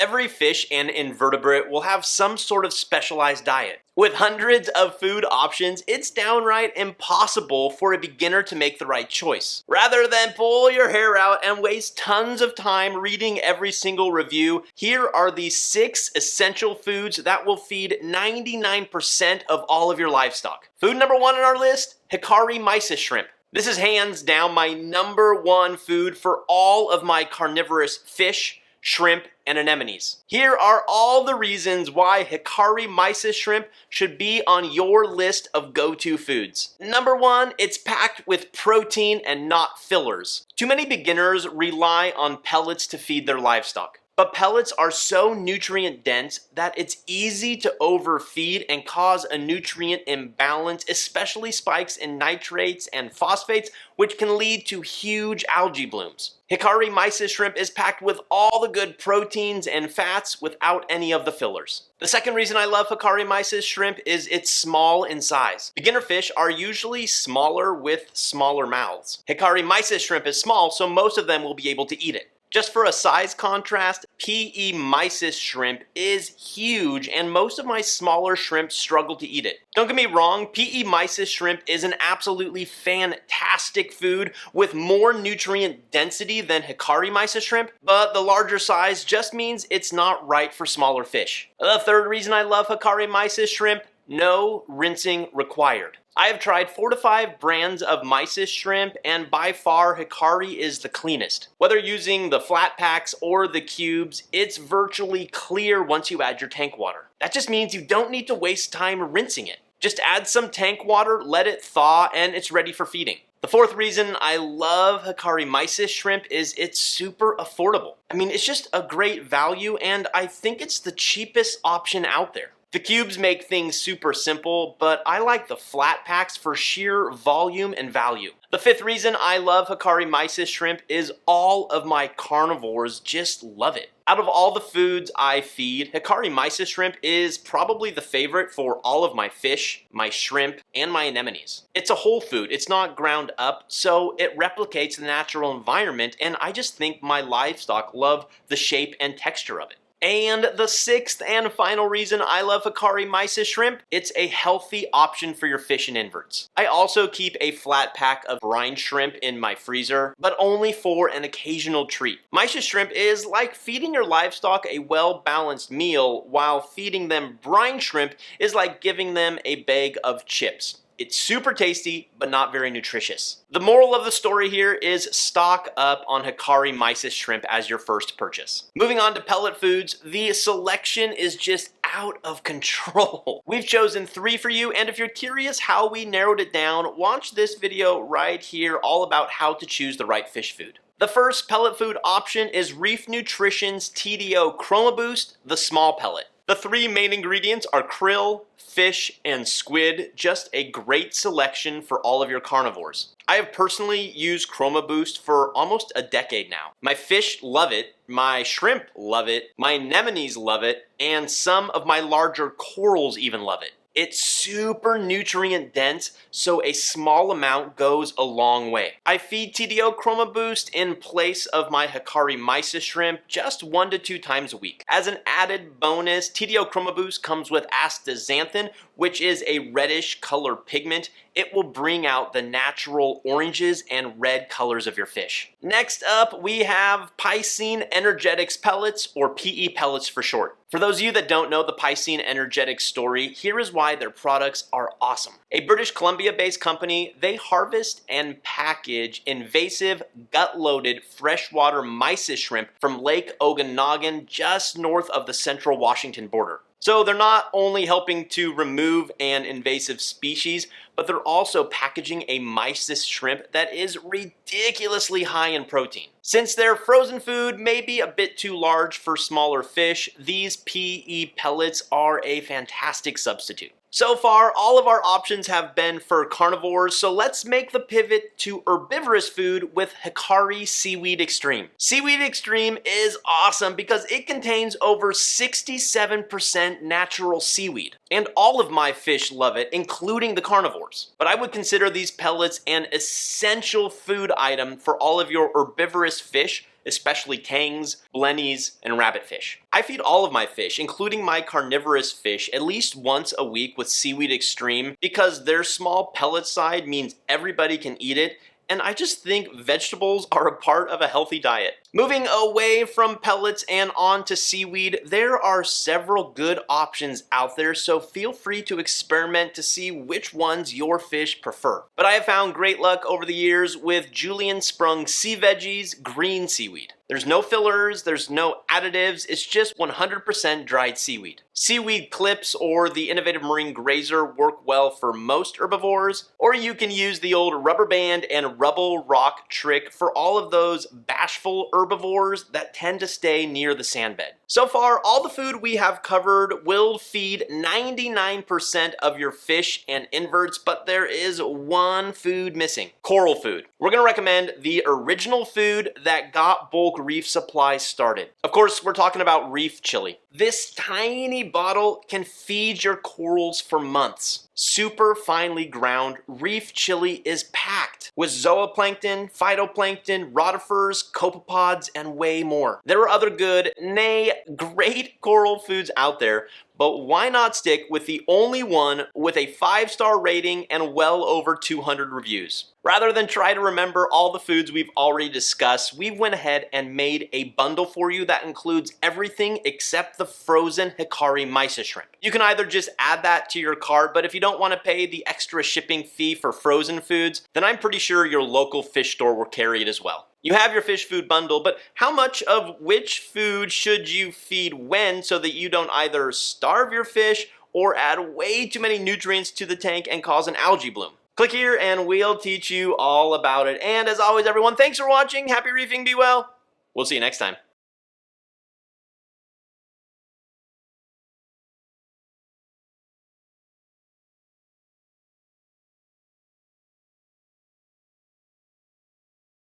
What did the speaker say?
Every fish and invertebrate will have some sort of specialized diet. With hundreds of food options, it's downright impossible for a beginner to make the right choice. Rather than pull your hair out and waste tons of time reading every single review, here are the 6 essential foods that will feed 99% of all of your livestock. Food number 1 on our list, Hikari mysis shrimp. This is hands down my number 1 food for all of my carnivorous fish, shrimp, and anemones. Here are all the reasons why Hikari mysis shrimp should be on your list of go-to foods. Number 1, it's packed with protein and not fillers. Too many beginners rely on pellets to feed their livestock. But pellets are so nutrient dense that it's easy to overfeed and cause a nutrient imbalance, especially spikes in nitrates and phosphates, which can lead to huge algae blooms. Hikari mysis shrimp is packed with all the good proteins and fats without any of the fillers. The second reason I love Hikari mysis shrimp is it's small in size. Beginner fish are usually smaller with smaller mouths. Hikari mysis shrimp is small, so most of them will be able to eat it. Just for a size contrast, PE mysis shrimp is huge and most of my smaller shrimp struggle to eat it. Don't get me wrong, PE mysis shrimp is an absolutely fantastic food with more nutrient density than Hikari mysis shrimp, but the larger size just means it's not right for smaller fish. The third reason I love Hikari mysis shrimp, no rinsing required. I have tried 4 to 5 brands of mysis shrimp and by far Hikari is the cleanest. Whether using the flat packs or the cubes, it's virtually clear once you add your tank water. That just means you don't need to waste time rinsing it. Just add some tank water, let it thaw, and it's ready for feeding. The fourth reason I love Hikari mysis shrimp is it's super affordable. I mean, it's just a great value and I think it's the cheapest option out there. The cubes make things super simple, but I like the flat packs for sheer volume and value. The fifth reason I love Hikari mysis shrimp is all of my carnivores just love it. Out of all the foods I feed, Hikari mysis shrimp is probably the favorite for all of my fish, my shrimp, and my anemones. It's a whole food, it's not ground up, so it replicates the natural environment, and I just think my livestock love the shape and texture of it. And the sixth and final reason I love Hikari mysis shrimp, it's a healthy option for your fish and inverts. I also keep a flat pack of brine shrimp in my freezer, but only for an occasional treat. Mysis shrimp is like feeding your livestock a well-balanced meal, while feeding them brine shrimp is like giving them a bag of chips. It's super tasty, but not very nutritious. The moral of the story here is stock up on Hikari mysis shrimp as your first purchase. Moving on to pellet foods, the selection is just out of control. We've chosen 3 for you, and if you're curious how we narrowed it down, watch this video right here all about how to choose the right fish food. The first pellet food option is Reef Nutrition's TDO Chroma Boost, the small pellet. The 3 main ingredients are krill, fish, and squid, just a great selection for all of your carnivores. I have personally used Chroma Boost for almost a decade now. My fish love it, my shrimp love it, my anemones love it, and some of my larger corals even love it. It's super nutrient dense, so a small amount goes a long way. I feed TDO Chroma Boost in place of my Hikari mysis shrimp just 1 to 2 times a week. As an added bonus, TDO Chroma Boost comes with astaxanthin, which is a reddish color pigment. It will bring out the natural oranges and red colors of your fish. Next up, we have Piscine Energetics Pellets, or PE pellets for short. For those of you that don't know the Piscine Energetics story, here is why their products are awesome. A British Columbia-based company, they harvest and package invasive, gut-loaded freshwater mysis shrimp from Lake Okanagan just north of the central Washington border. So they're not only helping to remove an invasive species, but they're also packaging a mysis shrimp that is ridiculously high in protein. Since their frozen food may be a bit too large for smaller fish, these PE pellets are a fantastic substitute. So far, all of our options have been for carnivores, so let's make the pivot to herbivorous food with Hikari Seaweed Extreme. Seaweed Extreme is awesome because it contains over 67% natural seaweed, and all of my fish love it, including the carnivores. But I would consider these pellets an essential food item for all of your herbivorous fish, especially tangs, blennies, and rabbitfish. I feed all of my fish, including my carnivorous fish, at least once a week with Seaweed Extreme because their small pellet side means everybody can eat it, and I just think vegetables are a part of a healthy diet. Moving away from pellets and on to seaweed, there are several good options out there, so feel free to experiment to see which ones your fish prefer. But I have found great luck over the years with Julian Sprung Sea Veggies green seaweed. There's no fillers, there's no additives, it's just 100% dried seaweed. Seaweed clips or the innovative marine grazer work well for most herbivores, or you can use the old rubber band and rubble rock trick for all of those bashful herbivores that tend to stay near the sand bed. So far, all the food we have covered will feed 99% of your fish and inverts, but there is one food missing: coral food. We're going to recommend the original food that got Bulk Reef Supply started. Of course, we're talking about reef chili. This tiny bottle can feed your corals for months. Super finely ground, reef chili is packed with zooplankton, phytoplankton, rotifers, copepods, and way more. There are other good, nay, great coral foods out there, but why not stick with the only one with a 5-star rating and well over 200 reviews? Rather than try to remember all the foods we've already discussed, we went ahead and made a bundle for you that includes everything except the frozen Hikari mysis shrimp. You can either just add that to your cart, but if you don't want to pay the extra shipping fee for frozen foods, then I'm pretty sure your local fish store will carry it as well. You have your fish food bundle, but how much of which food should you feed when so that you don't either starve your fish or add way too many nutrients to the tank and cause an algae bloom? Click here and we'll teach you all about it. And as always, everyone, thanks for watching. Happy reefing, be well. We'll see you next time.